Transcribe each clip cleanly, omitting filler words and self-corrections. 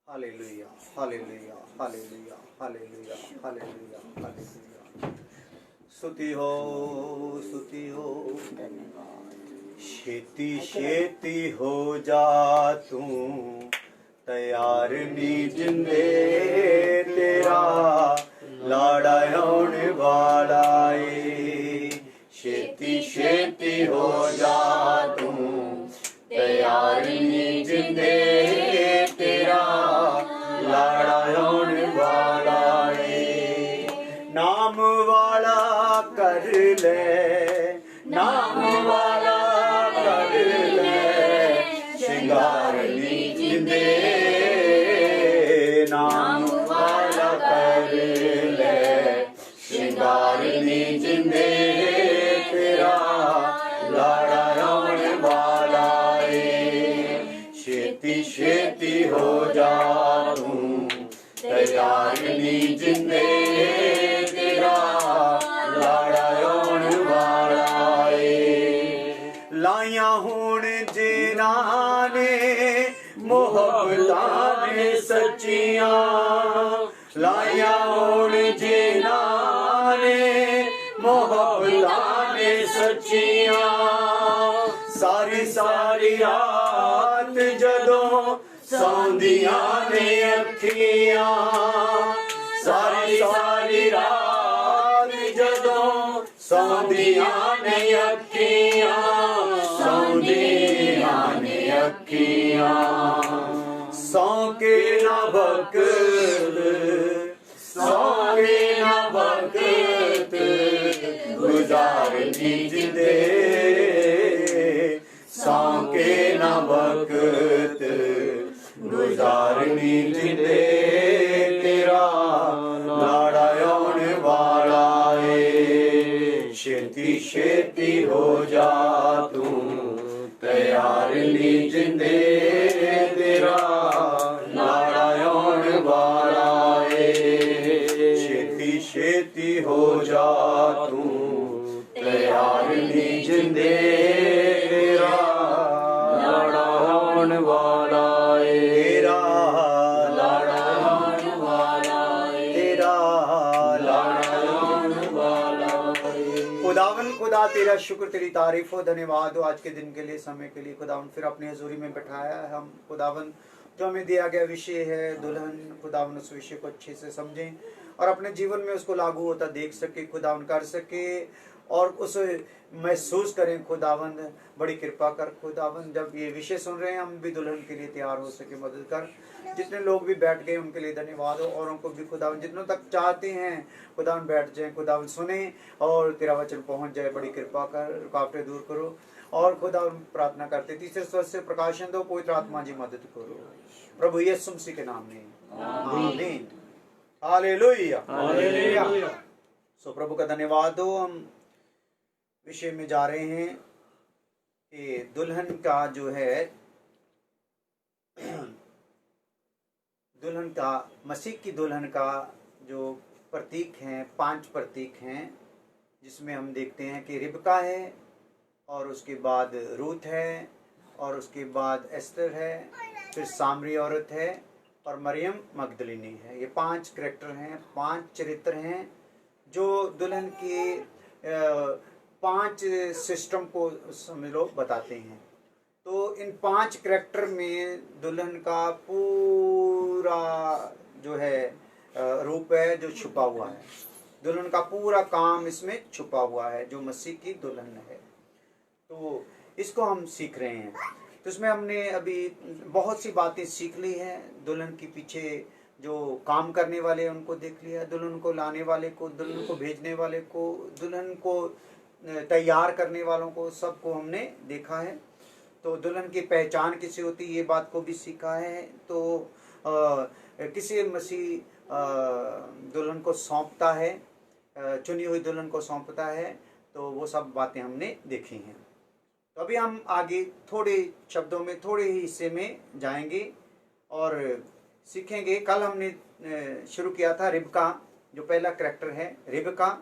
Hallelujah, hallelujah, hallelujah, hallelujah, hallelujah, hallelujah. स्तुति हो, स्तुति हो। छेती छेती हो जा तू, तैयार नी जिंदे तेरा लाड़ा होने वाला है। छेती छेती हो जा तू, तैयार नी जिंदे तेरा लाड़ा होने वाला है। नाम वाला कर ले, नाम वाला कर ले, श्रृंगार नी जिंदे नाम वाला कर ले, श्रृंगार नी जिंदे तेरा लाड़ा होने वाला है। छेती छेती हो जा तू, तैयार नी जिंदे तेरा लाड़ा होने वाला है। लाया हुण जिन्हां ने मोहब्बतां ने सच्चियां, लाया हुण जिन्हां ने मोहब्बतां ने सच्चियां, सारी सारी रात जदों सौंदियां ने अखियां, सारी सारी रात जदों सौंदियां ने अखियां, सौंदियां ने अखियां। सौ के न वक्त, सौ के न वक्त गुजारनी जिंदे, सौ के न वक्त गुजारनी जिंदे तेरा लाड़ा होने वाला है। छेती छेती हो जा तू, तैयार नी जिंदे तेरा लाड़ा होने वाला है। छेती छेती हो जा तू, तैयार नी जिंदे तेरा लाड़ा होने वाला है। तेरा लाड़ा होने वाला है, तेरा लाड़ा होने वाला है। खुदावन खुदा तेरा शुक्र, तेरी तारीफ हो, धन्यवाद हो आज के दिन के लिए, समय के लिए। खुदावन फिर अपनी हजूरी में बैठाया है हम। खुदावन जो हमें दिया गया विषय है दुल्हन, खुदावन उस विषय को अच्छे से समझें और अपने जीवन में उसको लागू होता देख सके, खुदावन कर सके और उसे महसूस करें। खुदावंद बड़ी कृपा कर खुदावंद, जब ये विषय सुन रहे हैं हम भी दुल्हन के लिए तैयार हो सके, मदद कर। जितने लोग भी बैठ गए उनके लिए धन्यवाद हो, औरों को भी खुदावंद जितनों तक चाहते हैं खुदावंद बैठ जाएं, खुदावंद सुने और तेरा वचन पहुंच जाए। बड़ी कृपा कर, रुकावटें दूर करो और खुदावंद प्रार्थना करते तीसरे स्वर से प्रकाशन दो, पवित्र आत्मा जी मदद करो प्रभु यीशु मसीह के नाम में, आमीन। Hallelujah, hallelujah. सो प्रभु का धन्यवाद हो। हम विषय में जा रहे हैं कि दुल्हन का जो है, दुल्हन का, मसीह की दुल्हन का जो प्रतीक हैं, 5 प्रतीक हैं, जिसमें हम देखते हैं कि रिबका है और उसके बाद रूथ है और उसके बाद एस्तर है, फिर सामरी औरत है और मरियम मगदलिनी है। ये 5 कैरेक्टर हैं, 5 चरित्र हैं जो दुल्हन के 5 सिस्टम को समझ लो बताते हैं। तो इन 5 कैरेक्टर में दुल्हन का पूरा जो है रूप है जो छुपा हुआ है। दुल्हन का पूरा काम इसमें छुपा हुआ है जो मसीह की दुल्हन है। तो इसको हम सीख रहे हैं। तो इसमें हमने अभी बहुत सी बातें सीख ली हैं। दुल्हन के पीछे जो काम करने वाले उनको देख लिया, दुल्हन को लाने वाले को, दुल्हन को भेजने वाले को, दुल्हन को तैयार करने वालों को, सबको हमने देखा है। तो दुल्हन की पहचान किसी होती है ये बात को भी सीखा है। तो किसी मसीह दुल्हन को सौंपता है, चुनी हुई दुल्हन को सौंपता है। तो वो सब बातें हमने देखी हैं। तो अभी हम आगे थोड़े शब्दों में, थोड़े ही हिस्से में जाएंगे और सीखेंगे। कल हमने शुरू किया था रिबका, जो पहला कैरेक्टर है रिबका।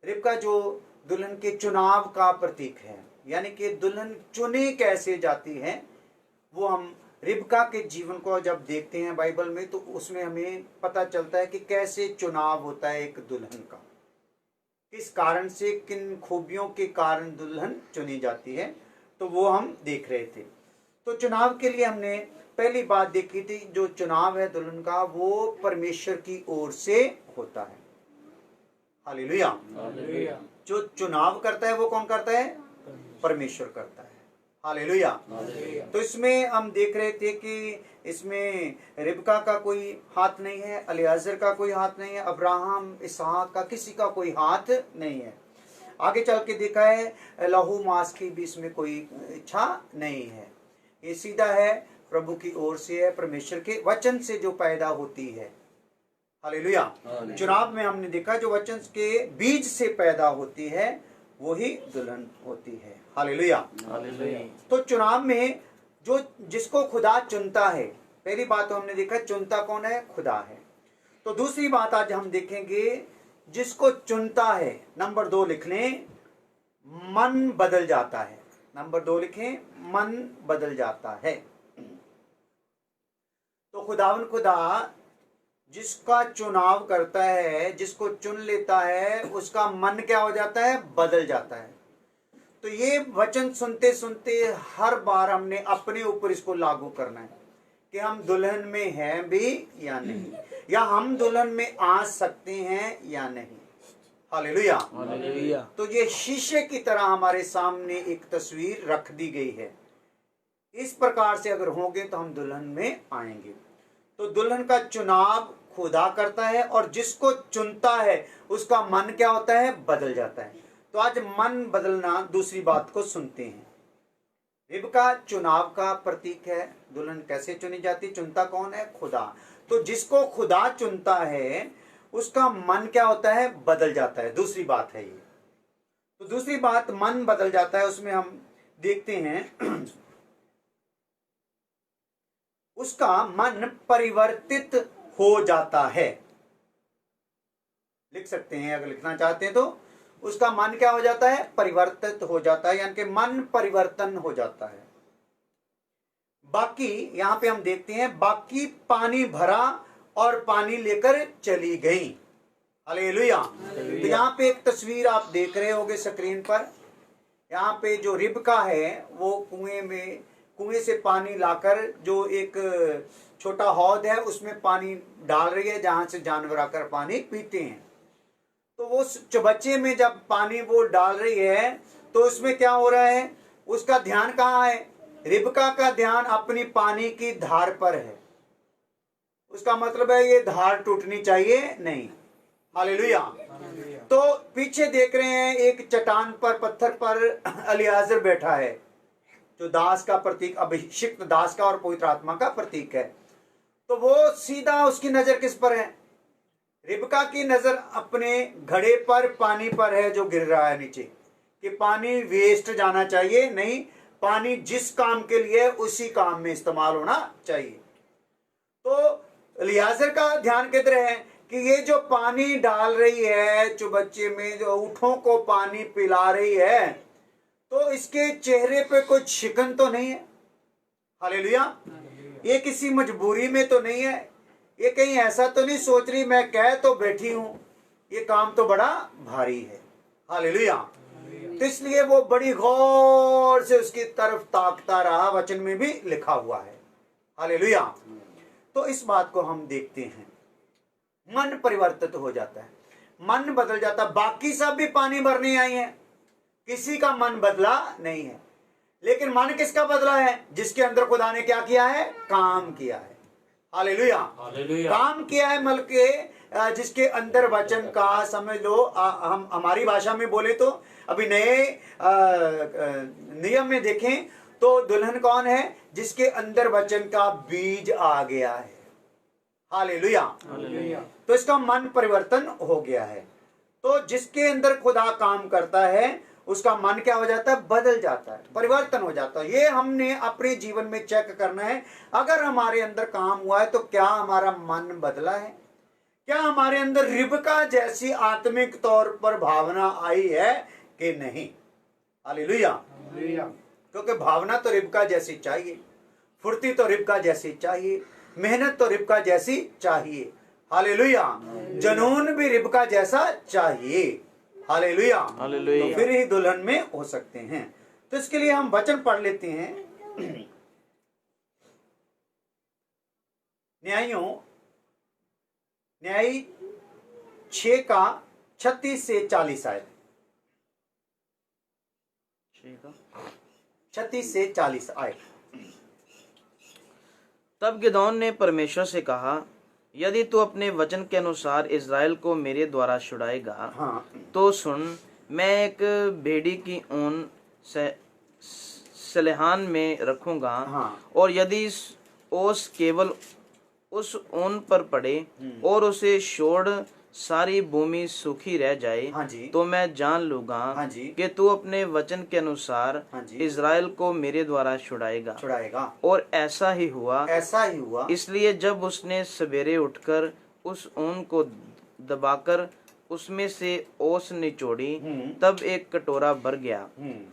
रिबका जो दुल्हन के चुनाव का प्रतीक है, यानी कि दुल्हन चुनी कैसे जाती है वो हम रिबका के जीवन को जब देखते हैं बाइबल में, तो उसमें हमें पता चलता है कि कैसे चुनाव होता है एक दुल्हन का, किस कारण से, किन खूबियों के कारण दुल्हन चुनी जाती है, तो वो हम देख रहे थे। तो चुनाव के लिए हमने पहली बात देखी थी, जो चुनाव है दुल्हन का वो परमेश्वर की ओर से होता है। हालेलुया। जो चुनाव करता है वो कौन करता है? परमेश्वर करता है। हालेलुया। तो इसमें हम देख रहे थे कि इसमें रिबका का कोई हाथ नहीं है, अलियाजर का कोई हाथ नहीं है, अब्राहम, इसहाक का किसी का कोई हाथ नहीं है। आगे चल के देखा है लहू मांस की भी इसमें कोई इच्छा नहीं है। ये सीधा है प्रभु की ओर से है, परमेश्वर के वचन से जो पैदा होती है। हालेलुया। चुनाव में हमने देखा जो वचन के बीज से पैदा होती है वही दुल्हन होती है। हालेलुया। तो चुनाव में जो जिसको खुदा चुनता है, पहली बात तो हमने देखा चुनता कौन है? खुदा है। तो दूसरी बात आज हम देखेंगे, जिसको चुनता है, नंबर 2 लिख लें, मन बदल जाता है। नंबर 2 लिखें, मन बदल जाता है। तो खुदावन खुदा जिसका चुनाव करता है, जिसको चुन लेता है, उसका मन क्या हो जाता है? बदल जाता है। तो ये वचन सुनते सुनते हर बार हमने अपने ऊपर इसको लागू करना है कि हम दुल्हन में हैं भी या नहीं, या हम दुल्हन में आ सकते हैं या नहीं। हालेलुया। तो ये शीशे की तरह हमारे सामने एक तस्वीर रख दी गई है। इस प्रकार से अगर होंगे तो हम दुल्हन में आएंगे। तो दुल्हन का चुनाव खुदा करता है, और जिसको चुनता है उसका मन क्या होता है? बदल जाता है। तो आज मन बदलना, दूसरी बात को सुनते हैं। रिबका चुनाव का प्रतीक है। दुल्हन कैसे चुनी जाती? चुनता कौन है? खुदा। तो जिसको खुदा चुनता है उसका मन क्या होता है? बदल जाता है। दूसरी बात है ये। तो दूसरी बात मन बदल जाता है, उसमें हम देखते हैं उसका मन परिवर्तित हो जाता है। लिख सकते हैं अगर लिखना चाहते हैं तो। उसका मन क्या हो जाता है? परिवर्तित हो जाता है, यानी कि मन परिवर्तन हो जाता है। बाकी यहां पे हम देखते हैं, बाकी पानी भरा और पानी लेकर चली गई। हालेलुया। तो यहाँ पे एक तस्वीर आप देख रहे होगे स्क्रीन पर। यहाँ पे जो रिबका है वो कुएं से पानी लाकर, जो एक छोटा हौद है उसमें पानी डाल रही है जहां से जानवर आकर पानी पीते हैं। तो वो चबच्चे में जब पानी वो डाल रही है तो उसमें क्या हो रहा है? उसका ध्यान कहाँ है? रिबका का ध्यान अपनी पानी की धार पर है। उसका मतलब है ये धार टूटनी चाहिए नहीं। हालेलुया। तो पीछे देख रहे हैं एक चट्टान पर, पत्थर पर अलियाजर बैठा है, जो दास का प्रतीक, अभिषिक्त दास का और पवित्र आत्मा का प्रतीक है। तो वो सीधा, उसकी नजर किस पर है? रिबका की नजर अपने घड़े पर, पानी पर है जो गिर रहा है नीचे, कि पानी वेस्ट जाना चाहिए नहीं, पानी जिस काम के लिए उसी काम में इस्तेमाल होना चाहिए। तो अलियाजर का ध्यान किधर है? कि ये जो पानी डाल रही है चुबच्चे में, जो ऊँटों को पानी पिला रही है, तो इसके चेहरे पे कोई शिकन तो नहीं है। हालेलुया। ये किसी मजबूरी में तो नहीं है, ये कहीं ऐसा तो नहीं सोच रही मैं कह तो बैठी हूं, ये काम तो बड़ा भारी है। हालेलुया। तो इसलिए वो बड़ी गौर से उसकी तरफ ताकता रहा, वचन में भी लिखा हुआ है। हालेलुया। तो इस बात को हम देखते हैं, मन परिवर्तित हो जाता है, मन बदल जाता है। बाकी सब भी पानी भरने आई हैं, किसी का मन बदला नहीं है, लेकिन मन किसका बदला है? जिसके अंदर खुदा ने क्या किया है? काम किया है। हालेलुया। काम किया है, मतलब के जिसके अंदर वचन का, समझ लो हम हमारी भाषा में बोले तो, अभी नए नियम में देखें तो दुल्हन कौन है? जिसके अंदर वचन का बीज आ गया है। हालेलुया। तो इसका मन परिवर्तन हो गया है। तो जिसके अंदर खुदा काम करता है उसका मन क्या हो जाता है? बदल जाता है, परिवर्तन हो जाता है। ये हमने अपने जीवन में चेक करना है। अगर हमारे अंदर काम हुआ है तो क्या हमारा मन बदला है? क्या हमारे अंदर रिबका जैसी आत्मिक तौर पर भावना आई है कि नहीं? हालेलुया। क्योंकि भावना तो रिबका जैसी चाहिए, फुर्ती तो रिबका जैसी चाहिए, मेहनत तो रिबका जैसी चाहिए। हालेलुया। जुनून भी रिबका जैसा चाहिए। हालेलुया। हालेलुया। तो फिर ही दुल्हन में हो सकते हैं। तो इसके लिए हम वचन पढ़ लेते हैं। न्यायी 6 का 36 से 40 आयत। 36 से 40 आयत। तब गिदोन ने परमेश्वर से कहा, यदि तू अपने वचन के अनुसार इज़राइल को मेरे द्वारा छुड़ाएगा, हाँ तो सुन, मैं एक भेड़ी की ऊन सलेहान में रखूंगा, हाँ। और यदि ओस केवल उस ऊन पर पड़े और उसे छोड़ सारी भूमि सूखी रह जाए, हाँ जी। तो मैं जान लूंगा हाँ जी। कि तू अपने वचन के अनुसार हाँ जी। इज़राइल को मेरे द्वारा छुड़ाएगा। और ऐसा ही हुआ। इसलिए जब उसने सवेरे उठकर उस ऊन को दबाकर उसमें से ओस निचोड़ी, तब एक कटोरा भर गया।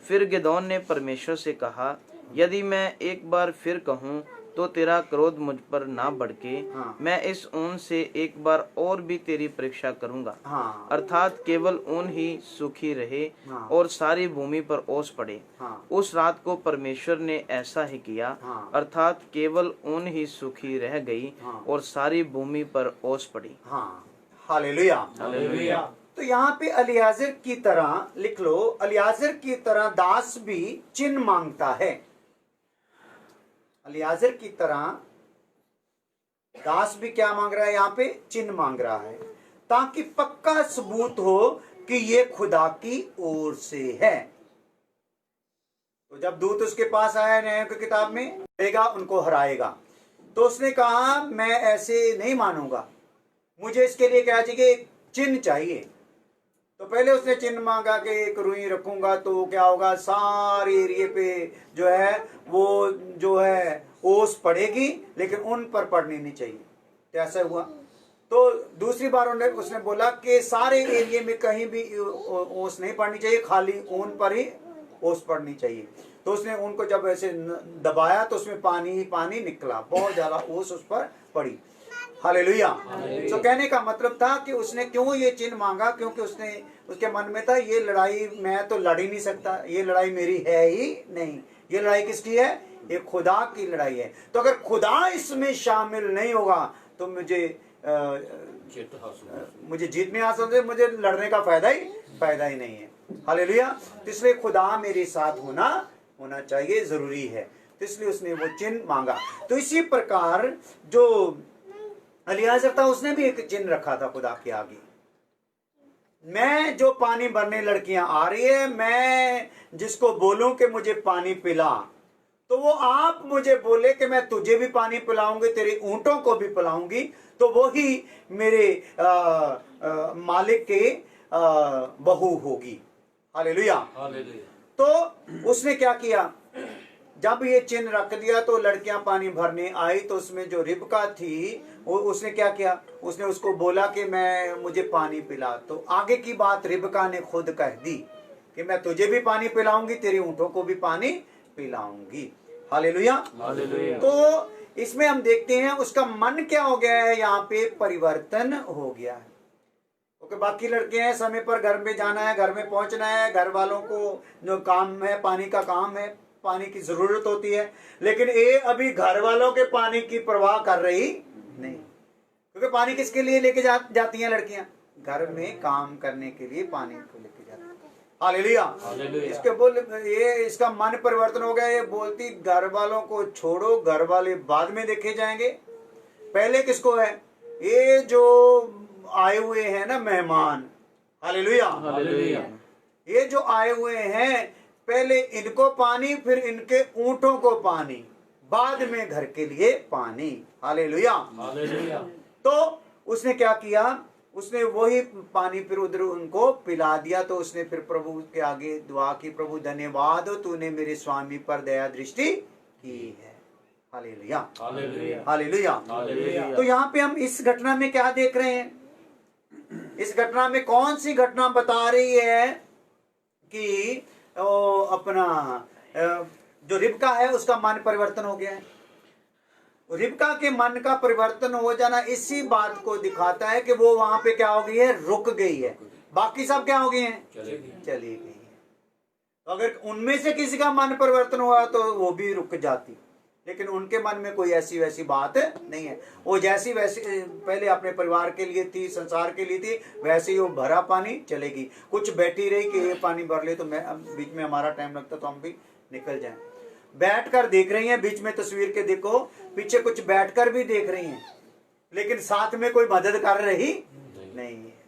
फिर गिदोन ने परमेश्वर से कहा, यदि मैं एक बार फिर कहूँ तो तेरा क्रोध मुझ पर ना भड़के। हाँ। मैं इस ऊन से एक बार और भी तेरी परीक्षा करूंगा। हाँ। अर्थात केवल ऊन ही सूखी रहे। हाँ। और सारी भूमि पर ओस पड़े। हाँ। उस रात को परमेश्वर ने ऐसा ही किया। हाँ। अर्थात केवल ऊन ही सूखी रह गई। हाँ। और सारी भूमि पर ओस पड़ी। हाँ। हालेलुया। हालेलुया। तो यहाँ पे अलियाजर की तरह लिख लो, अलियाजर की तरह दास भी चिन्ह मांगता है। अलियाजर की तरह दास भी क्या मांग रहा है? यहाँ पे चिन्ह मांग रहा है, ताकि पक्का सबूत हो कि ये खुदा की ओर से है। तो जब दूत उसके पास आया न्यायों की किताब में, देगा उनको हराएगा, तो उसने कहा मैं ऐसे नहीं मानूंगा, मुझे इसके लिए क्या चाहिए? एक चिन्ह चाहिए। तो पहले उसने चिन्ह मांगा कि एक रुई रखूंगा तो क्या होगा, सारे एरिए पे जो है वो जो है ओस पड़ेगी, लेकिन उन पर पड़नी नहीं चाहिए। तो ऐसा हुआ। तो दूसरी बार उसने बोला कि सारे एरिए में कहीं भी ओस नहीं पड़नी चाहिए, खाली ऊन पर ही ओस पड़नी चाहिए। तो उसने उनको जब ऐसे दबाया तो उसमें पानी ही पानी निकला, बहुत ज्यादा ओस उस पर पड़ी। हालेलुया। तो कहने का मतलब था कि उसने क्यों ये चिन्ह मांगा, क्योंकि उसके मन में था ये लड़ाई मैं तो लड़ ही नहीं सकता, ये लड़ाई मेरी है ही नहीं, ये लड़ाई किसकी है? ये खुदा की लड़ाई है। तो अगर खुदा इसमें शामिल नहीं होगा तो मुझे जीत नहीं हासिल होगी, मुझे लड़ने का फायदा ही नहीं है। हालेलुया। तो इसलिए खुदा मेरे साथ होना चाहिए, जरूरी है। तो इसलिए उसने वो चिन्ह मांगा। तो इसी प्रकार जो अलियाजर था उसने भी एक चिन्ह रखा था खुदा के आगे। मैं जो पानी भरने लड़कियां आ रही है, मैं जिसको बोलूं कि मुझे पानी पिला, तो वो आप मुझे बोले कि मैं तुझे भी पानी पिलाऊंगी, तेरे ऊंटों को भी पिलाऊंगी, तो वो ही मेरे मालिक के बहू होगी। हालेलुया। तो उसने क्या किया? जब ये चिन्ह रख दिया तो लड़कियां पानी भरने आई, तो उसमें जो रिबका थी वो उसने क्या किया? उसने उसको बोला कि मुझे पानी पिला। तो आगे की बात रिबका ने खुद कह दी कि मैं तुझे भी पानी पिलाऊंगी, तेरे ऊंटों को भी पानी पिलाऊंगी। हालेलुया। तो इसमें हम देखते हैं उसका मन क्या हो गया है, यहाँ पे परिवर्तन हो गया है। क्योंकि बाकी लड़के हैं, समय पर घर में जाना है, घर में पहुंचना है, घर वालों को जो काम है, पानी का काम है, पानी की जरूरत होती है, लेकिन ये अभी घर वालों के पानी की परवाह कर रही नहीं। क्योंकि पानी किसके लिए लेके जाती हैं लड़कियां? घर में काम करने के लिए पानी को लेके जाती हैं। हालेलुया। इसका मन परिवर्तन हो गया। ये बोलती घर वालों को छोड़ो, घर वाले बाद में देखे जाएंगे, पहले किसको है? ये जो आए हुए हैं ना मेहमान। हालेलुया। ये जो आए हुए हैं, पहले इनको पानी, फिर इनके ऊंटों को पानी, बाद में घर के लिए पानी। हालेलुया। तो उसने क्या किया? उसने वही पानी फिर उधर उनको पिला दिया। तो उसने फिर प्रभु के आगे दुआ की, प्रभु धन्यवाद हो, तूने मेरे स्वामी पर दया दृष्टि की है। हालेलुया। हालेलुया। तो यहाँ पे हम इस घटना में क्या देख रहे हैं? इस घटना में कौन सी घटना बता रही है कि अपना जो रिबका है उसका मन परिवर्तन हो गया है? रिबका के मन का परिवर्तन हो जाना इसी बात को दिखाता है कि वो वहां पे क्या हो गई है, रुक गई है। बाकी सब क्या हो गई हैं, चली गई है। तो अगर उनमें से किसी का मन परिवर्तन हुआ तो वो भी रुक जाती, लेकिन उनके मन में कोई ऐसी वैसी बात नहीं है। वो जैसी वैसी पहले अपने परिवार के लिए थी, संसार के लिए थी, वैसे ही वो भरा पानी चलेगी। कुछ बैठी रही कि ये पानी भर ले तो मैं बीच में हमारा टाइम लगता तो हम भी निकल जाएं। बैठकर देख रही हैं, बीच में तस्वीर के देखो पीछे कुछ बैठकर भी देख रही हैं, लेकिन साथ में कोई मदद कर रही नहीं है।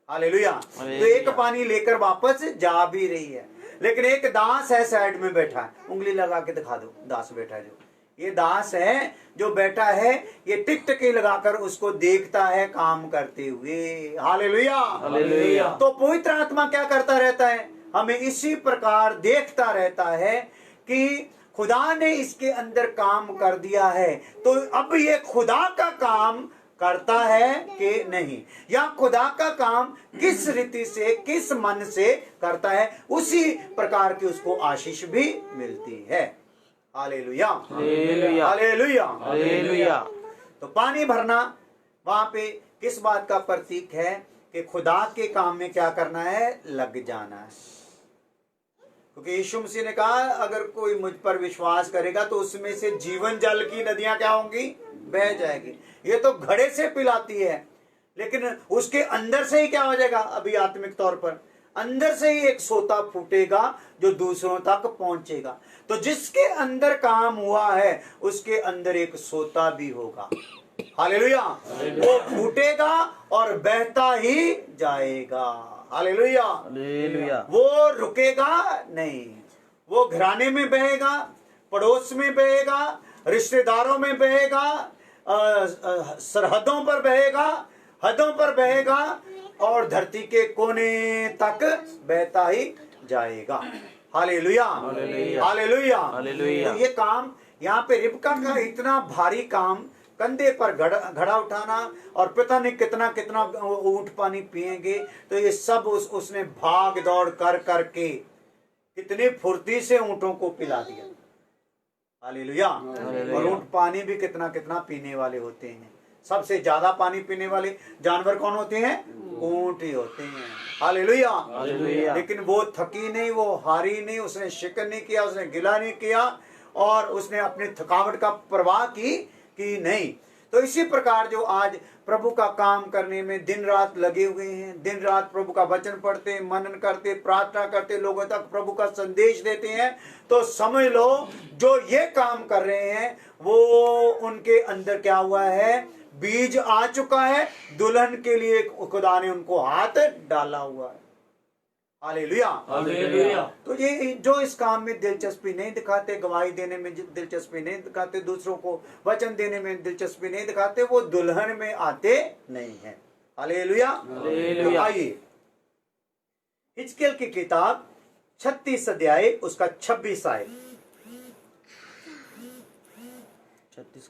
हालेलुया। तो एक पानी लेकर वापस जा भी रही है, लेकिन एक दास है साइड में बैठा है। उंगली लगा के दिखा दो, दास बैठा है जो, ये दास है जो बैठा है, ये टिकटकी लगाकर उसको देखता है काम करते हुए। Hallelujah, hallelujah. तो पवित्र आत्मा क्या करता रहता है, हमें इसी प्रकार देखता रहता है कि खुदा ने इसके अंदर काम कर दिया है, तो अब ये खुदा का काम करता है कि नहीं, या खुदा का काम किस रीति से, किस मन से करता है, उसी प्रकार की उसको आशीष भी मिलती है। Hallelujah, hallelujah, hallelujah, hallelujah. तो पानी भरना वहां पे किस बात का प्रतीक है कि खुदा के काम में क्या करना है, लग जाना है। क्योंकि यीशु मसीह ने कहा अगर कोई मुझ पर विश्वास करेगा तो उसमें से जीवन जल की नदियां क्या होंगी, बह जाएगी। ये तो घड़े से पिलाती है, लेकिन उसके अंदर से ही क्या हो जाएगा, अभी आत्मिक तौर पर अंदर से ही एक सोता फूटेगा जो दूसरों तक पहुंचेगा। तो जिसके अंदर काम हुआ है उसके अंदर एक सोता भी होगा। हालेलुया। वो फूटेगा और बहता ही जाएगा। Hallelujah, hallelujah. वो रुकेगा नहीं, वो घराने में बहेगा, पड़ोस में बहेगा, रिश्तेदारों में बहेगा, सरहदों पर बहेगा, हदों पर बहेगा और धरती के कोने तक बहता ही जाएगा। Hallelujah, hallelujah, hallelujah. ये काम यहाँ पे रिबका का इतना भारी काम, कंधे पर घड़ा उठाना और पता नहीं कितना कितना ऊंट पानी पिएंगे, तो ये सब उसने भाग दौड़ कर करके कितनी फुर्ती से ऊंटों को पिला दिया। हालेलुया। और ऊंट पानी भी कितना कितना पीने वाले होते हैं। सबसे ज्यादा पानी पीने वाले जानवर कौन होते हैं, ऊंट ही होते हैं। Hallelujah, hallelujah. लेकिन वो थकी नहीं, वो हारी नहीं, उसने शिकन नहीं किया, उसने गिला नहीं किया और उसने अपनी थकावट का परवाह की नहीं। तो इसी प्रकार जो आज प्रभु का काम करने में दिन रात लगे हुए हैं, दिन रात प्रभु का वचन पढ़ते, मनन करते, प्रार्थना करते, लोगों तक प्रभु का संदेश देते हैं, तो समझ लो जो ये काम कर रहे हैं वो उनके अंदर क्या हुआ है, बीज आ चुका है। दुल्हन के लिए खुदा ने उनको हाथ डाला हुआ है। Hallelujah, hallelujah. तो ये जो इस काम में दिलचस्पी नहीं दिखाते, गवाही देने में दिलचस्पी नहीं दिखाते, दूसरों को वचन देने में दिलचस्पी नहीं दिखाते, वो दुल्हन में आते नहीं है। Hallelujah, hallelujah. आइए हिजकिय्याह की किताब 36 अध्याय उसका 26 आयत। 36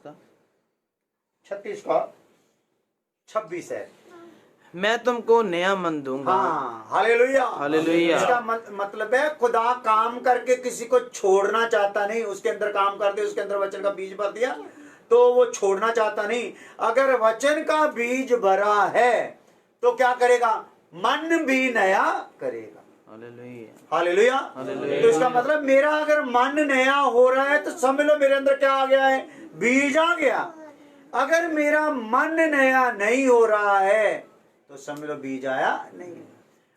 का 26 है। मैं तुमको नया मन दूंगा। हाँ, हालेलुया, हालेलुया। इसका मतलब है खुदा काम करके किसी को छोड़ना चाहता नहीं। उसके अंदर काम कर दे, उसके अंदर वचन का बीज भर दिया तो वो छोड़ना चाहता नहीं। अगर वचन का बीज भरा है तो क्या करेगा, मन भी नया करेगा। Hallelujah, hallelujah, hallelujah. तो इसका मतलब मेरा अगर मन नया हो रहा है तो समझ लो मेरे अंदर क्या आ गया है, बीज आ गया। अगर मेरा मन नया नहीं हो रहा है तो समझ लो बीज आया नहीं।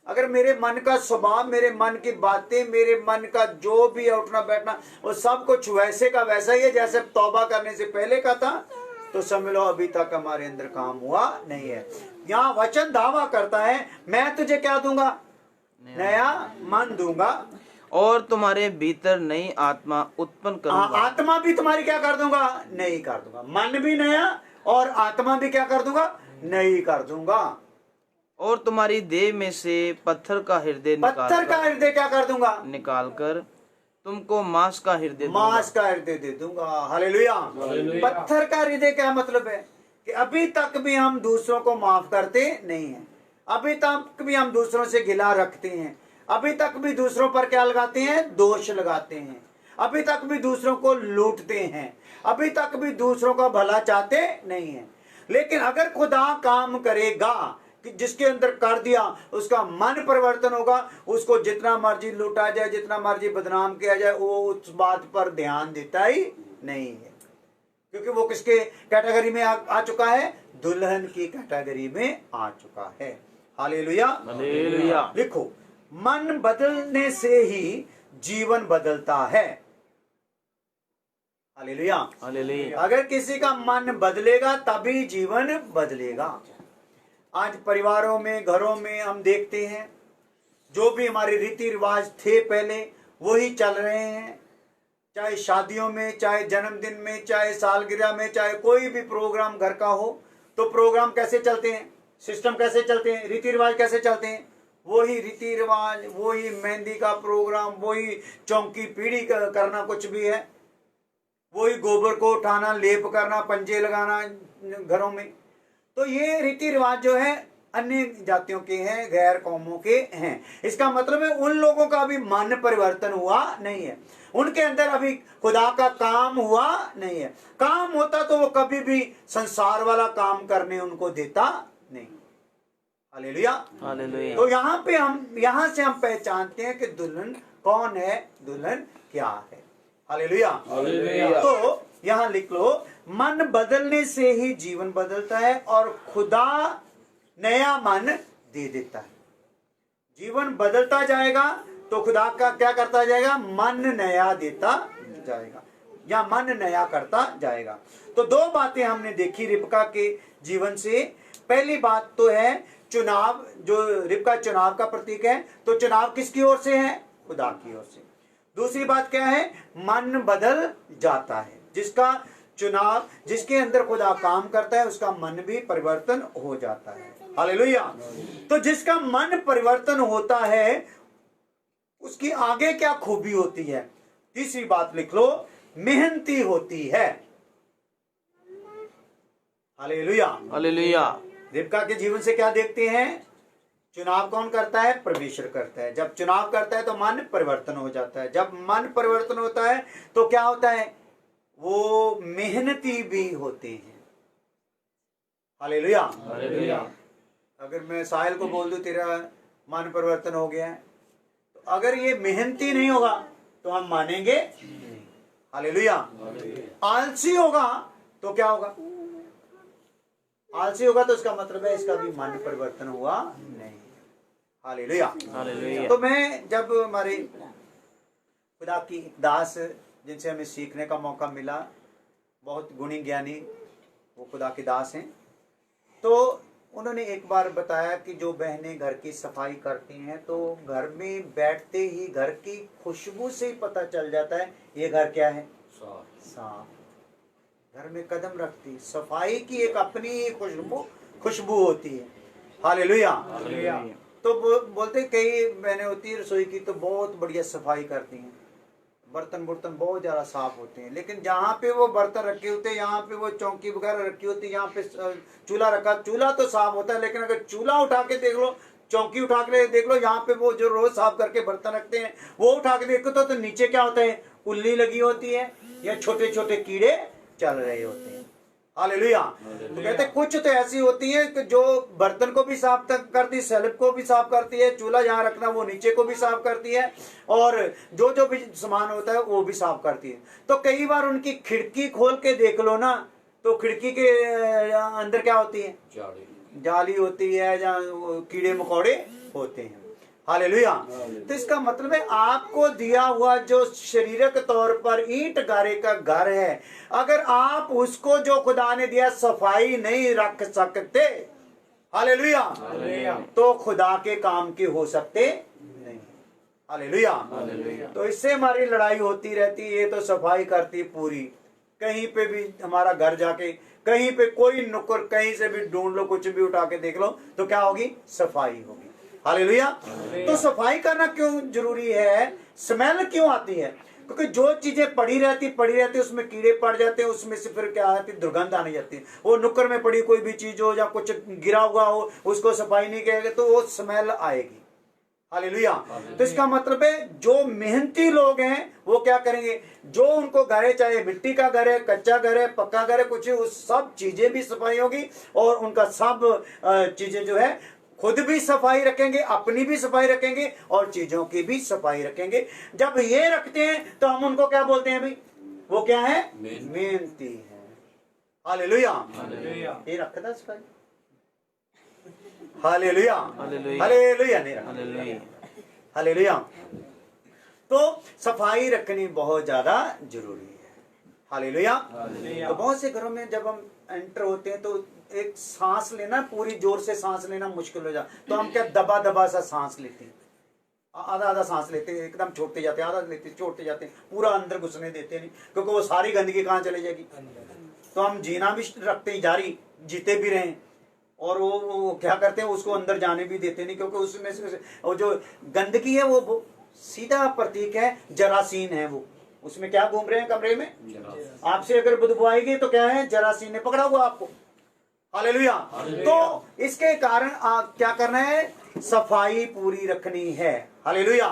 अगर मेरे मन का स्वभाव, मेरे मन की बातें, मेरे मन का जो भी उठना बैठना वो सब कुछ वैसे का वैसा ही है जैसे तौबा करने से पहले का था, तो समझ लो अभी तक हमारे अंदर काम हुआ नहीं है। यहाँ वचन दावा करता है मैं तुझे क्या दूंगा, नया मन दूंगा और तुम्हारे भीतर नई आत्मा उत्पन्न करूंगा। आत्मा भी तुम्हारी क्या कर दूंगा, नई कर दूंगा। मन भी नया और आत्मा भी क्या कर दूंगा, नई कर दूंगा। और तुम्हारी देह में से पत्थर का हृदय क्या कर दूंगा, निकालकर तुमको मांस का हृदय दे दूंगा। हालेलुया। पत्थर का हृदय क्या मतलब है कि अभी तक भी हम दूसरों को माफ करते नहीं हैं, अभी तक भी हम दूसरों से गिला रखते हैं, अभी तक भी दूसरों पर क्या लगाते हैं, दोष लगाते हैं, अभी तक भी दूसरों को लूटते हैं, अभी तक भी दूसरों का भला चाहते नहीं है। लेकिन अगर खुदा काम करेगा कि जिसके अंदर कर दिया, उसका मन परिवर्तन होगा, उसको जितना मर्जी लूटा जाए, जितना मर्जी बदनाम किया जाए, वो उस बात पर ध्यान देता ही नहीं है, क्योंकि वो किसके कैटेगरी में आ चुका है? दुल्हन की कैटेगरी में आ चुका है। Hallelujah, hallelujah. लिखो, मन बदलने से ही जीवन बदलता है। Hallelujah, hallelujah. अगर किसी का मन बदलेगा तभी जीवन बदलेगा। आज परिवारों में, घरों में हम देखते हैं जो भी हमारे रीति रिवाज थे पहले वही चल रहे हैं। चाहे शादियों में, चाहे जन्मदिन में, चाहे सालगिरह में, चाहे कोई भी प्रोग्राम घर का हो, तो प्रोग्राम कैसे चलते हैं, सिस्टम कैसे चलते हैं, रीति रिवाज कैसे चलते हैं? वही रीति रिवाज, वही मेहंदी का प्रोग्राम, वही चौकी पीढ़ी करना, कुछ भी है वही गोबर को उठाना, लेप करना, पंजे लगाना घरों में। तो ये रीति रिवाज जो है अन्य जातियों के हैं, गैर कौमों के हैं। इसका मतलब है उन लोगों का अभी मन परिवर्तन हुआ नहीं है, उनके अंदर अभी खुदा का काम हुआ नहीं है। काम होता तो वो कभी भी संसार वाला काम करने उनको देता नहीं। Hallelujah, hallelujah. तो यहाँ से हम पहचानते हैं कि दुल्हन कौन है, दुल्हन क्या है। Hallelujah, hallelujah. तो यहाँ लिख लो, मन बदलने से ही जीवन बदलता है और खुदा नया मन दे देता है। जीवन बदलता जाएगा तो खुदा का क्या करता जाएगा? मन नया देता जाएगा या मन नया करता जाएगा। तो दो बातें हमने देखी रिबका के जीवन से। पहली बात तो है चुनाव, जो रिबका चुनाव का प्रतीक है, तो चुनाव किसकी ओर से है? खुदा की ओर से। दूसरी बात क्या है? मन बदल जाता है। जिसका चुनाव, जिसके अंदर खुदा काम करता है, उसका मन भी परिवर्तन हो जाता है। हालेलुया। तो जिसका मन परिवर्तन होता है उसकी आगे क्या खूबी होती है? तीसरी बात लिख लो, मेहनती होती है। Hallelujah, hallelujah. रिबका के जीवन से क्या देखते हैं? चुनाव कौन करता है? परमेश्वर करता है। जब चुनाव करता है तो मन परिवर्तन हो जाता है। जब मन परिवर्तन होता है तो क्या होता है? वो मेहनती भी होते हैं। Hallelujah, hallelujah. अगर मैं साहिल को बोल दूं तेरा मन परिवर्तन हो गया है, तो अगर ये मेहनती नहीं होगा तो हम मानेंगे नहीं। हालेलुया। आलसी होगा तो क्या होगा? आलसी होगा तो इसका मतलब है इसका भी मन परिवर्तन हुआ नहीं। Hallelujah, hallelujah. तो मैं जब हमारे खुदा की दास जिनसे हमें सीखने का मौका मिला, बहुत गुणी ज्ञानी वो खुदा के दास हैं, तो उन्होंने एक बार बताया कि जो बहनें घर की सफाई करती हैं तो घर में बैठते ही घर की खुशबू से ही पता चल जाता है ये घर क्या है? साफ। घर में कदम रखती, सफाई की एक अपनी खुशबू होती है। Hallelujah, hallelujah. तो बोलते कई बहनें होती है रसोई की तो बहुत बढ़िया सफाई करती हैं, बर्तन बहुत ज्यादा साफ होते हैं, लेकिन जहाँ पे वो बर्तन रखे होते हैं, यहाँ पे वो चौकी वगैरह रखी होती है, यहाँ पे चूल्हा रखा, चूल्हा तो साफ होता है, लेकिन अगर चूल्हा उठा के देख लो, चौकी उठा के देख लो, यहाँ पे वो जो रोज साफ करके बर्तन रखते हैं वो उठा के देखो तो नीचे क्या होता है? उल्ली लगी होती है या छोटे छोटे कीड़े चल रहे होते हैं। हालेलुया। तो कहते कुछ तो ऐसी होती है कि जो बर्तन को भी साफ करती है, स्लैब को भी साफ करती है, चूल्हा जहाँ रखना वो नीचे को भी साफ करती है, और जो भी सामान होता है वो भी साफ करती है। तो कई बार उनकी खिड़की खोल के देख लो ना, तो खिड़की के अंदर क्या होती है? जाली होती है, जहाँ कीड़े मकोड़े होते हैं। हालेलुया। तो इसका मतलब है आपको दिया हुआ जो शारीरिक तौर पर ईंट गारे का घर है, अगर आप उसको जो खुदा ने दिया सफाई नहीं रख सकते, हालेलुया, तो खुदा के काम के हो सकते नहीं। हालेलुया। तो इससे हमारी लड़ाई होती रहती है। ये तो सफाई करती पूरी, कहीं पे भी हमारा घर जाके कहीं पे कोई नुक्कड़ कहीं से भी ढूंढ लो, कुछ भी उठा के देख लो तो क्या होगी? सफाई होगी। हालेलुया। तो सफाई करना क्यों जरूरी है? स्मेल क्यों आती है? क्योंकि जो चीजें पड़ी रहती उसमें कीड़े पड़ जाते हैं, उसमें से फिर क्या आती? दुर्गंध आने जाती है। वो नुक्कड़ में पड़ी कोई भी चीज हो या कुछ गिरा हुआ हो, उसको सफाई नहीं करेंगे तो वो स्मेल आएगी। हालेलुया। तो इसका मतलब है जो मेहनती लोग हैं वो क्या करेंगे, जो उनको घर है, चाहे मिट्टी का घर है, कच्चा घर है, पक्का घर है, कुछ है, उस सब चीजें भी सफाई होगी और उनका सब चीजें जो है खुद भी सफाई रखेंगे, अपनी भी सफाई रखेंगे और चीजों की भी सफाई रखेंगे। जब ये रखते हैं तो हम उनको क्या बोलते हैं भाई, वो क्या है, मेहनती है। हालेलुया। ये रखता है सफाई, हालेलुया हालेलुया नहीं रखा, हालेलुया। तो सफाई रखनी बहुत ज्यादा जरूरी है। हालेलुया। तो बहुत से घरों में जब हम एंटर होते हैं तो एक सांस लेना, पूरी जोर से सांस लेना मुश्किल हो जाता, तो हम क्या दबा दबा सा सांस लेते हैं, आधा आधा सांस लेते हैं, एकदम छोड़ते जाते हैं, आधा लेते छोड़ते जाते हैं, पूरा अंदर घुसने देते नहीं, क्योंकि वो सारी गंदगी कहाँ चली जाएगी। तो हम जीना भी रखते ही जारी, जीते भी रहें, और वो क्या करते हैं, उसको अंदर जाने भी देते नहीं, क्योंकि उसमें से वो जो गंदगी है वो सीधा प्रतीक है, जरासीन है। वो उसमें क्या घूम रहे हैं कमरे में, आपसे अगर बदबू आएगी तो क्या है, जरासीन ने पकड़ा हुआ आपको। हालेलुया। तो इसके कारण क्या करना है, सफाई पूरी रखनी है। हालेलुया।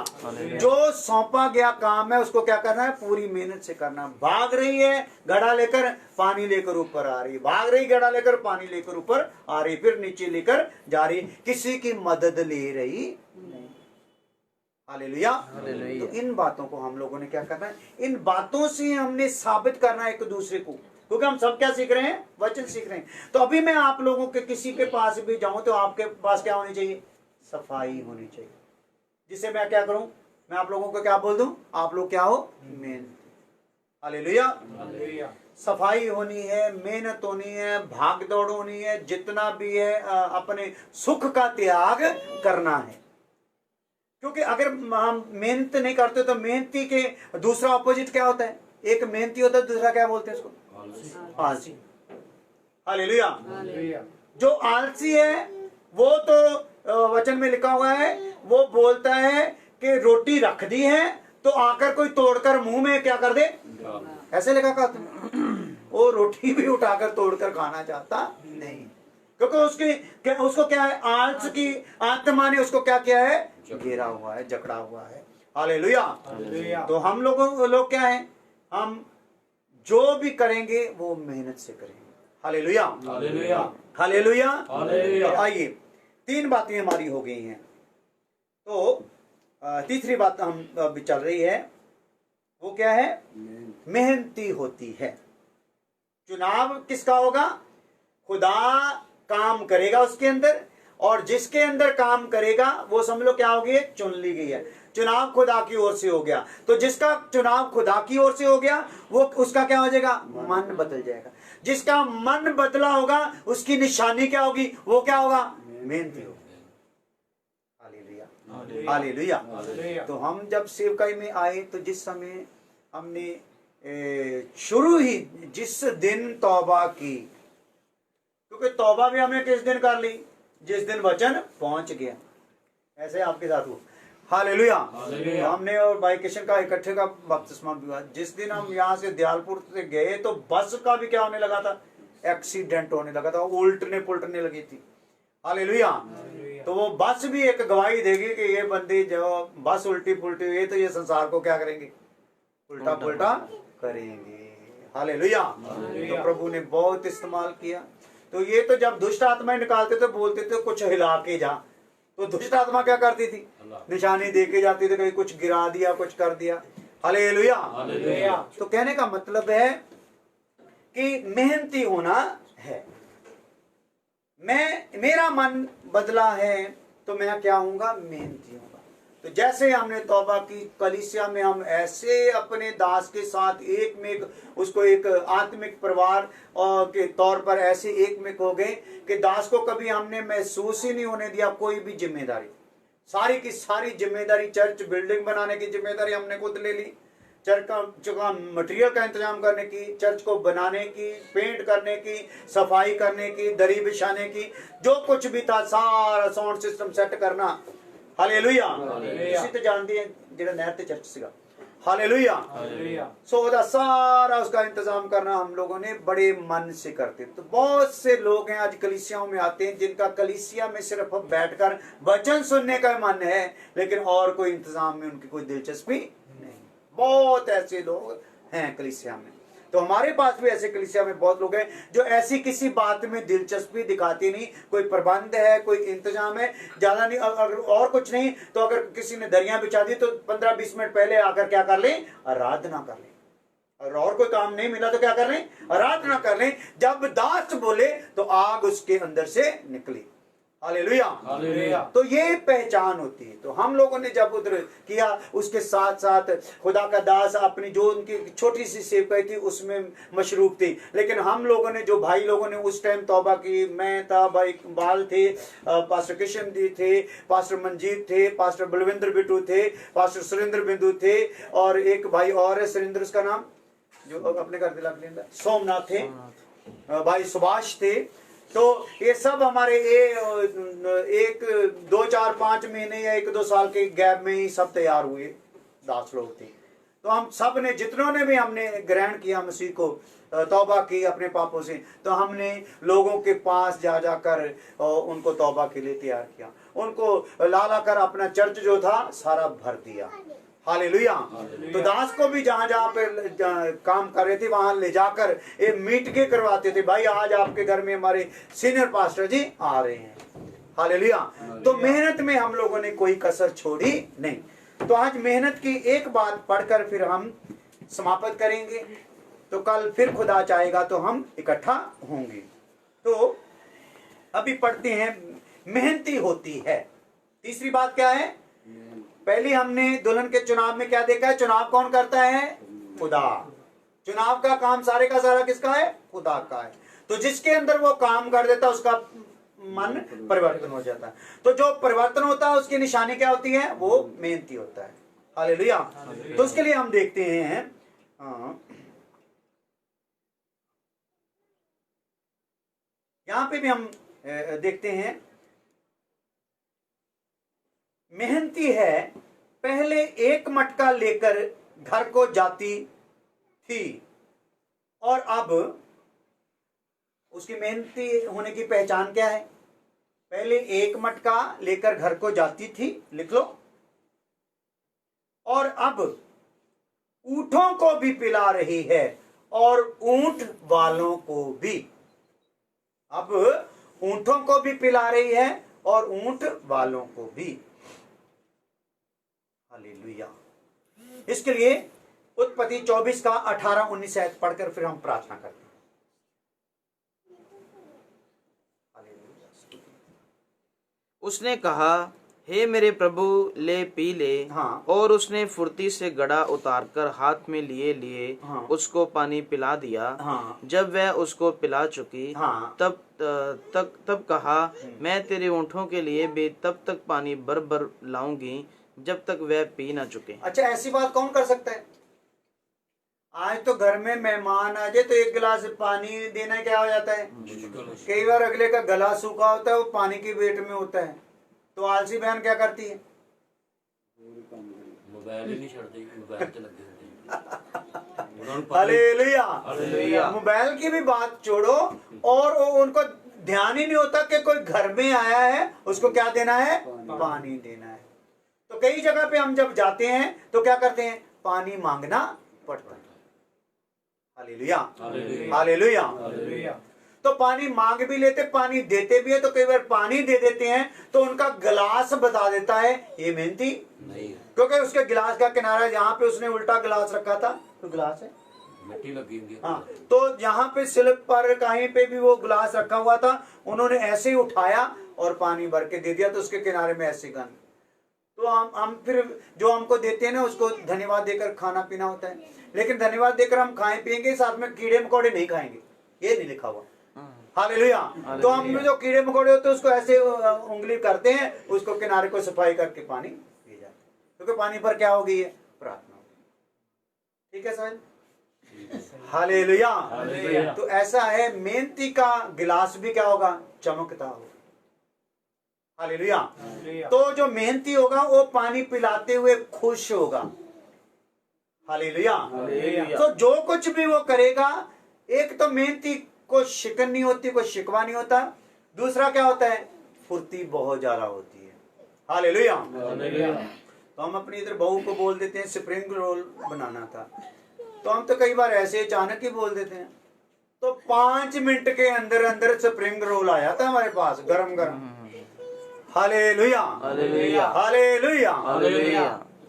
जो सौंपा गया काम है उसको क्या करना है, पूरी मेहनत से करना। भाग रही है घड़ा लेकर, पानी लेकर ऊपर आ रही, भाग रही घड़ा लेकर, पानी लेकर ऊपर आ रही, फिर नीचे लेकर जा रही, किसी की मदद ले रही नहीं। हालेलुया। तो इन बातों को हम लोगों ने क्या करना है, इन बातों से हमने साबित करना है एक दूसरे को, क्योंकि हम सब क्या सीख रहे हैं, वचन सीख रहे हैं। तो अभी मैं आप लोगों के किसी के पास भी जाऊं तो आपके पास क्या होनी चाहिए, सफाई होनी चाहिए, जिससे मैं क्या करूं, मैं आप लोगों को क्या बोल दूं, आप लोग क्या हो, मेहनत। हालेलुया। सफाई होनी है, मेहनत होनी है, भाग दौड़ होनी है, जितना भी है अपने सुख का त्याग करना है। क्योंकि अगर हम मेहनत नहीं करते तो मेहनती के दूसरा ऑपोजिट क्या होता है, एक मेहनती होता है, दूसरा क्या बोलते हैं इसको, आलसी। हालेलुया। जो आलसी है वो तो वचन में लिखा हुआ है, वो बोलता है कि रोटी रख दी है तो आकर कोई तोड़कर मुंह में क्या कर दे, ऐसे लिखा कहते, वो रोटी भी उठाकर तोड़कर खाना चाहता नहीं, क्योंकि उसको क्या है, आलस की आत्मा ने उसको क्या किया है, घेरा हुआ है, जकड़ा हुआ है। हालेलुया। तो हम लोग क्या है, हम जो भी करेंगे वो मेहनत से करेंगे। Hallelujah hallelujah hallelujah. आइए, 3 बातें हमारी हो गई हैं, तो तीसरी बात हम अभी चल रही है, वो क्या है, मेहनती होती है। चुनाव किसका होगा, खुदा काम करेगा उसके अंदर, और जिसके अंदर काम करेगा वो समझ लो क्या होगी, चुन ली गई है। चुनाव खुदा की ओर से हो गया, तो जिसका चुनाव खुदा की ओर से हो गया वो उसका क्या हो जाएगा, मन बदल जाएगा। जिसका मन बदला होगा उसकी निशानी क्या होगी, वो क्या होगा, मेहनती होगा। Hallelujah hallelujah. तो हम जब सेवकाई में आए तो जिस समय हमने शुरू ही जिस दिन तौबा की, क्योंकि तौबा भी हमने किस दिन कर ली, जिस दिन वचन पहुंच गया। ऐसे आपके साथ हुआ। हालेलुया। हमने और भाई किशन का इकट्ठे का बपतिस्मा भी हुआ। जिस दिन हम यहाँ से दयालपुर से गए तो बस का भी क्या होने लगा था, एक्सीडेंट होने लगा था, उल्टने पुलटने लगी थी। हालेलुया। तो वो बस भी एक गवाही देगी कि ये बंदी जो बस उल्टी पुलटी हुई तो ये संसार को क्या करेंगे, उल्टा पुल्टा करेंगे। हालेलुया। तो प्रभु ने बहुत इस्तेमाल किया। तो ये तो जब दुष्ट आत्माएं निकालते थे बोलते थे कुछ हिला के जा, तो दुष्ट आत्मा क्या करती थी, निशानी दे के जाती थी, कहीं कुछ गिरा दिया, कुछ कर दिया। हालेलुया। तो कहने का मतलब है कि मेहनती होना है। मेरा मन बदला है तो मैं क्या होऊंगा, मेहनती होऊंगा। तो जैसे हमने तौबा की, कलीसिया में हम ऐसे अपने दास के साथ एक में उसको एक आत्मिक परिवार के तौर पर ऐसे एक में हो गए कि दास को कभी हमने महसूस ही नहीं होने दिया कोई भी जिम्मेदारी। सारी की सारी जिम्मेदारी, चर्च बिल्डिंग बनाने की जिम्मेदारी हमने खुद ले ली, चर्च का मटेरियल का इंतजाम करने की, चर्च को बनाने की, पेंट करने की, सफाई करने की, दरी बिछाने की, जो कुछ भी था सारा साउंड सिस्टम सेट करना। हालेलुया। इसी तो जानती है जेड़ा नहर ते चर्च सीगा, हालेलुया। हालेलुया। सौदा सारा उसका इंतजाम करना हम लोगों ने बड़े मन से करते। तो बहुत से लोग हैं आज कलीसियाओं में आते हैं जिनका कलीसिया में सिर्फ बैठकर वचन सुनने का मन है, लेकिन और कोई इंतजाम में उनकी कोई दिलचस्पी नहीं। बहुत ऐसे लोग हैं कलीसिया में। तो हमारे पास भी ऐसे कलीसिया में बहुत लोग हैं जो ऐसी किसी बात में दिलचस्पी दिखाते नहीं। कोई प्रबंध है, कोई इंतजाम है, ज्यादा नहीं, अगर और कुछ नहीं तो अगर किसी ने दरियां बिछा दी तो 15-20 मिनट पहले आकर क्या कर लें, आराधना कर लें। और कोई काम नहीं मिला तो क्या कर लें, आराधना कर लें। जब दास बोले तो आग उसके अंदर से निकली। हालेलुया। हालेलुया। तो ये पहचान होती है। तो हम लोगों ने जब उधर किया, उसके साथ साथ खुदा का दास अपनी जो उनकी छोटी सी सेवकाई थी उसमें मशरूफ थी। लेकिन हम लोगों ने, जो भाई लोगों ने उस टाइम तौबा की, मैं था, भाई बाल थे, पास्टर किशन जी थे, पास्टर मंजीत थे, पास्टर बलविंदर बिट्टू थे, पास्टर सुरेंद्र बिंदु थे, और एक भाई और है सुरेंद्र, उसका नाम जो अपने घर दिला सोमनाथ थे, भाई सुभाष थे। तो ये सब हमारे एक 2-4-5 महीने या 1-2 साल के गैप में ही सब तैयार हुए दास लोग थे। तो हम सब ने, जितनों ने भी हमने ग्रहण किया मसीह को, तौबा की अपने पापों से, तो हमने लोगों के पास जा जाकर उनको तौबा के लिए तैयार किया, उनको ला कर अपना चर्च जो था सारा भर दिया। हालेलुया। तो दास को भी जहां जहां पे काम कर रहे थे वहां ले जाकर ये मीट के करवाते थे, भाई आज आपके घर में हमारे सीनियर पास्टर जी आ रहे हैं। हालेलुया। तो मेहनत में हम लोगों ने कोई कसर छोड़ी नहीं। तो आज मेहनत की एक बात पढ़कर फिर हम समाप्त करेंगे। तो कल फिर खुदा चाहेगा तो हम इकट्ठा होंगे। तो अभी पढ़ते हैं, मेहनती होती है। तीसरी बात क्या है? पहली हमने दुल्हन के चुनाव में क्या देखा है? चुनाव कौन करता है? खुदा। चुनाव का काम सारे का सारा किसका है? खुदा का है। तो जिसके अंदर वो काम कर देता उसका मन परिवर्तन हो जाता है। तो जो परिवर्तन होता है उसकी निशानी क्या होती है? वो मेहनती होता है। हालेलुया। तो उसके लिए हम देखते हैं, यहां पे भी हम देखते हैं, मेहनती है, पहले एक मटका लेकर घर को जाती थी और अब उसकी मेहनती होने की पहचान क्या है? पहले एक मटका लेकर घर को जाती थी, लिख लो, और अब ऊंटों को भी पिला रही है और ऊंट वालों को भी। अब ऊंटों को भी पिला रही है और ऊंट वालों को भी। हालेलुया। इसके लिए उत्पत्ति 24 का 18-19 आयत पढ़कर फिर हम प्रार्थना करते हैं। उसने कहा, हे मेरे प्रभु, ले पी ले। हाँ। और उसने फुर्ती से घड़ा उतारकर हाथ में लिए लिए हाँ। उसको पानी पिला दिया। हाँ। जब वह उसको पिला चुकी, हाँ। तब कहा, मैं तेरे ऊँटों के लिए भी तब तक पानी भर भर लाऊंगी जब तक वह पी ना चुके। अच्छा, ऐसी बात कौन कर सकता है? आज तो घर में मेहमान आ जाए तो एक गिलास पानी देना क्या हो जाता है? कई बार अगले का गला सूखा होता है, वो पानी की वेट में होता है। तो आलसी बहन क्या करती है? मोबाइल ही नहीं छोड़ती, मोबाइल पे लगे होते हैं। हालेलुया। मोबाइल की भी बात छोड़ो, और उनको ध्यान ही नहीं होता कि कोई घर में आया है, उसको क्या देना है? पानी देना है। तो कई जगह पे हम जब जाते हैं तो क्या करते हैं? पानी मांगना पड़ता है। हालेलुया। हालेलुया। तो पानी मांग भी लेते, पानी देते भी है। तो कई बार पानी दे देते हैं तो उनका गिलास बता देता है ये मेहनती नहीं है, क्योंकि उसके गिलास का किनारा जहां पे उसने उल्टा गिलास रखा था, तो गिलास है मिट्टी लगी हुई है। हाँ, तो यहाँ पे स्लिप पर कहीं पे भी वो गिलास रखा हुआ था, उन्होंने ऐसे ही उठाया और पानी भर के दे दिया। तो उसके किनारे में ऐसे गंद। तो हम फिर जो हमको देते हैं ना, उसको धन्यवाद देकर खाना पीना होता है। लेकिन धन्यवाद देकर हम खाएं पिएंगे, साथ में कीड़े मकोड़े नहीं खाएंगे, ये नहीं लिखा हुआ। हालेलुया। तो हम जो कीड़े मकोड़े होते हैं उसको ऐसे उंगली करते हैं, उसको किनारे को सफाई करके पानी पी जाते हैं, क्योंकि पानी पर क्या हो गई है? प्रार्थना। ठीक है सर? हालेलुया। तो ऐसा है, मेहनती का गिलास भी क्या होगा? चमकता होगा। हालेलुया। तो जो मेहनती होगा वो पानी पिलाते हुए खुश होगा। हालेलुया। हालेलुया। तो जो कुछ भी वो करेगा, एक तो मेहनती को शिकन नहीं होती, कोई शिकवा नहीं होता। दूसरा क्या होता है, फुर्ती बहुत ज्यादा होती है। हालेलुया। तो हम अपनी इधर बहू को बोल देते हैं स्प्रिंग रोल बनाना था, तो हम तो कई बार ऐसे अचानक ही बोल देते हैं, तो 5 मिनट के अंदर अंदर स्प्रिंग रोल आया था हमारे पास, गरम गरम। Hallelujah, hallelujah. Hallelujah, hallelujah.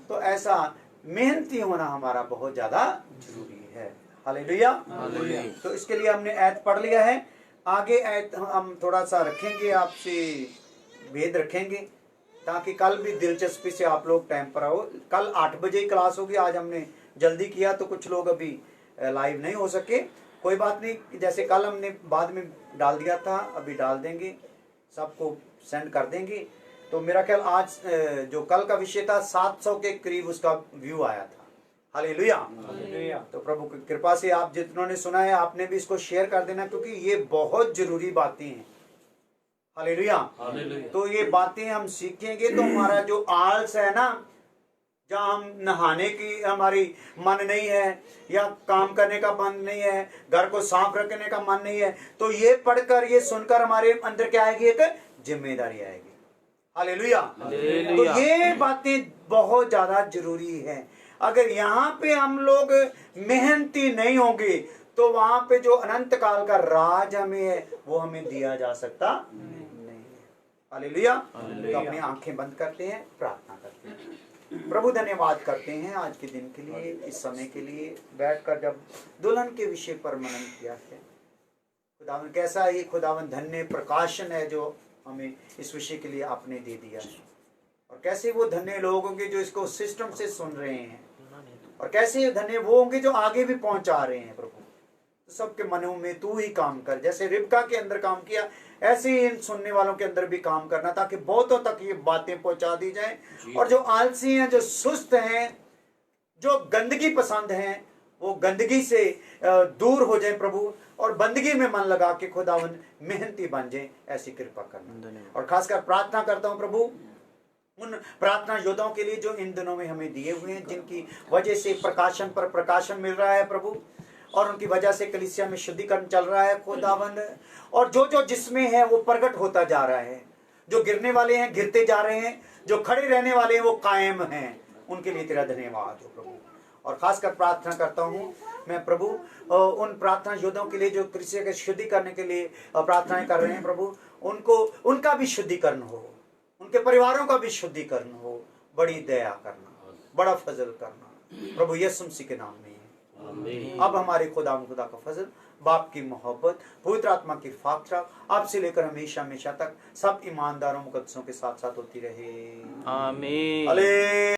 तो ऐसा मेहनती होना हमारा बहुत ज्यादा जरूरी है। हालेलुया। हालेलुया। तो इसके लिए हमने आयत पढ़ लिया है। आगे आयत हम थोड़ा सा रखेंगे, आपसे भेद रखेंगे, ताकि कल भी दिलचस्पी से आप लोग टाइम पर आओ। कल 8 बजे ही क्लास होगी, आज हमने जल्दी किया तो कुछ लोग अभी लाइव नहीं हो सके। कोई बात नहीं, जैसे कल हमने बाद में डाल दिया था, अभी डाल देंगे, सबको सेंड कर देंगे। तो मेरा ख्याल आज जो कल का विषय था 700 के करीब उसका व्यू आया था। हालेलुया। तो प्रभु की कृपा से आप जितनों ने सुना है, आपने भी इसको शेयर कर देना, क्योंकि ये बहुत जरूरी बातें हैं। हालेलुया। तो ये बातें हम सीखेंगे तो हमारा जो आलस है ना, जहाँ हम नहाने की हमारी मन नहीं है, या काम करने का मन नहीं है, घर को साफ रखने का मन नहीं है, तो ये पढ़कर, ये सुनकर हमारे अंदर क्या आएगी, एक जिम्मेदारी आएगी। हालेलुया। तो ये बातें बहुत ज्यादा जरूरी है। अगर यहाँ पे हम लोग मेहनती नहीं होंगे, तो वहां पे जो अनंत काल का राज हमें है, वो हमें दिया जा सकता नहीं है। हालेलुया। तो अपनी आंखें बंद करते हैं, प्रार्थना करते हैं। प्रभु धन्यवाद करते हैं आज के दिन के लिए, इस समय के लिए, बैठकर जब दुल्हन के विषय पर मनन किया है। खुदावन कैसा ही खुदावन धन्य प्रकाशन है जो हमें इस विषय के लिए आपने दे दिया है, और कैसे वो धन्य लोग होंगे जो इसको सिस्टम से सुन रहे हैं, और कैसे धन्य वो होंगे जो आगे भी पहुंचा रहे हैं। प्रभु तो सबके मनों में तू ही काम कर, जैसे रिबका के अंदर काम किया, ऐसे ही इन सुनने वालों के अंदर भी काम करना, ताकि बहुतों तक ये बातें पहुंचा दी जाएं, और जो आलसी हैं, जो सुस्त हैं, जो गंदगी पसंद हैं, वो गंदगी से दूर हो जाए प्रभु, और बंदगी में मन लगा के खुदावन मेहनती बन जाए, ऐसी कृपा करना। और खासकर प्रार्थना करता हूँ प्रभु उन प्रार्थना योद्धाओं के लिए जो इन दिनों में हमें दिए हुए हैं, जिनकी वजह से प्रकाशन पर प्रकाशन मिल रहा है प्रभु, और उनकी वजह से कलीसिया में शुद्धिकरण चल रहा है खुदावन, और जो जो जिसमें है वो प्रकट होता जा रहा है। जो गिरने वाले हैं गिरते जा रहे हैं, जो खड़े रहने वाले हैं वो कायम हैं। उनके लिए तेरा धन्यवाद हो प्रभु। और खासकर प्रार्थना करता हूँ मैं प्रभु उन प्रार्थना योद्धाओं के लिए जो कलीसिया के शुद्धि करने के लिए प्रार्थनाएं कर रहे हैं प्रभु, उनको उनका भी शुद्धिकरण हो, उनके परिवारों का भी शुद्धिकरण हो। बड़ी दया करना, बड़ा फजल करना प्रभु, यीशु मसीह के नाम में। अब हमारे खुदा का फजल, बाप की मोहब्बत, पवित्र आत्मा की फातरा आपसे लेकर हमेशा हमेशा तक सब ईमानदारों मुकद्दसों के साथ साथ होती रहे। आमीन।